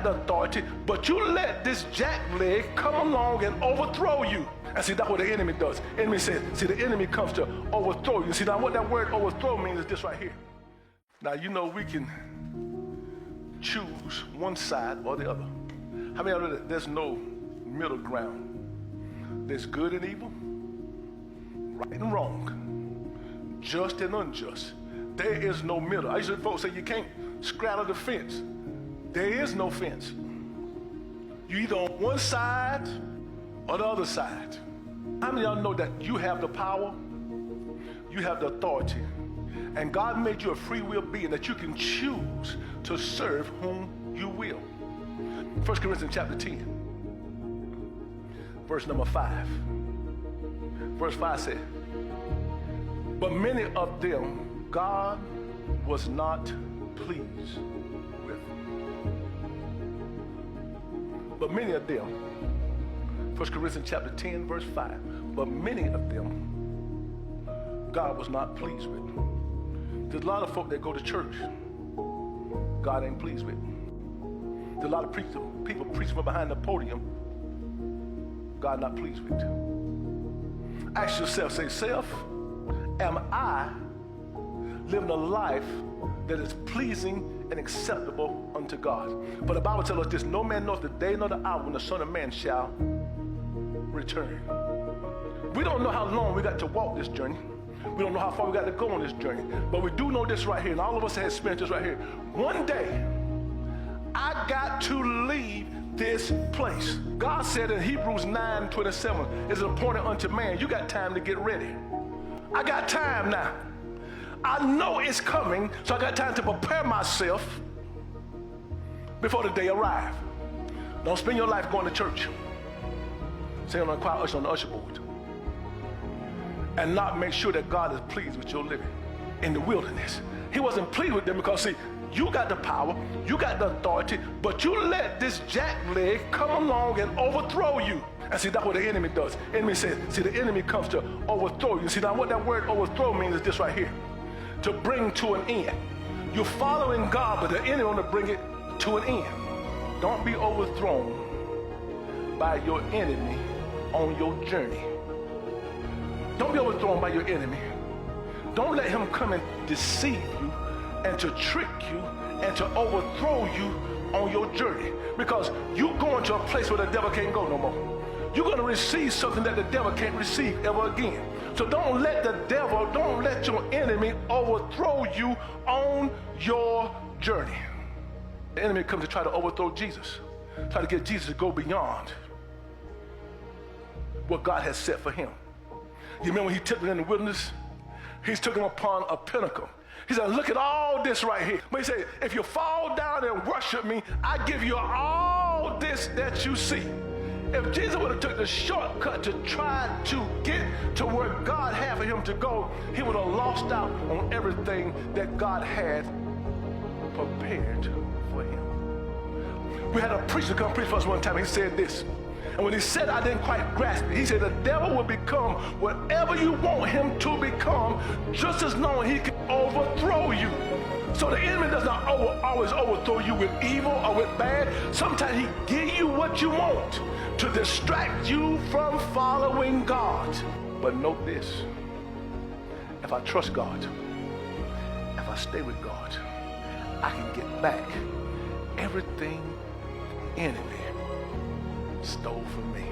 authority, but you let this jackleg come along and overthrow you. And see, that's what the enemy does. Enemy says, see, the enemy comes to overthrow you. See, now what that word overthrow means is this right here. Now, you know, we can choose one side or the other. How many of you know that there's no middle ground? There's good and evil, right and wrong, just and unjust. There is no middle. I used to hear folks say you can't straddle the fence. There is no fence. You either on one side or the other side. How many of y'all know that you have the power, you have the authority, and God made you a free will being that you can choose to serve whom you will? 1 Corinthians chapter 10, verse number 5. Verse 5 said, but many of them God was not pleased with. But many of them, 1 Corinthians chapter 10, verse 5, but many of them God was not pleased with. There's a lot of folk that go to church God ain't pleased with. There's a lot of people preaching from behind the podium God not pleased with. Ask yourself, say, self, am I living a life that is pleasing and acceptable unto God? But the Bible tells us this, no man knows the day nor the hour when the Son of Man shall return. We don't know how long we got to walk this journey. We don't know how far we got to go on this journey. But we do know this right here, and all of us have experienced this right here. One day, I got to leave this place. God said in Hebrews 9:27, it's appointed unto man. You got time to get ready. I got time now. I know it's coming, so I got time to prepare myself before the day arrives. Don't spend your life going to church, sitting on the choir usher on the usher board, and not make sure that God is pleased with your living in the wilderness. He wasn't pleased with them because, see, you got the power, you got the authority, but you let this jackleg come along and overthrow you. And see, that's what the enemy does. Enemy says, see, the enemy comes to overthrow you. See, now what that word overthrow means is this right here. To bring to an end. You're following God, but the enemy want to bring it to an end. Don't be overthrown by your enemy on your journey. Don't be overthrown by your enemy. Don't let him come and deceive you and to trick you and to overthrow you on your journey. Because you're going to a place where the devil can't go no more. You're going to receive something that the devil can't receive ever again. So don't let the devil, don't let your enemy overthrow you on your journey. The enemy comes to try to overthrow Jesus, try to get Jesus to go beyond what God has set for him. You remember when he took him in the wilderness? He took him upon a pinnacle. He said, look at all this right here. But he said, if you fall down and worship me, I give you all this that you see. If Jesus would have took the shortcut to try to get to where God had for him to go, he would have lost out on everything that God had prepared for him. We had a preacher come preach for us one time. He said this. And when he said, I didn't quite grasp it. He said, the devil will become whatever you want him to become, just as long as he can overthrow you. So the enemy does not always overthrow you with evil or with bad. Sometimes he gives you what you want to distract you from following God. But note this, if I trust God, if I stay with God, I can get back everything the enemy stole from me.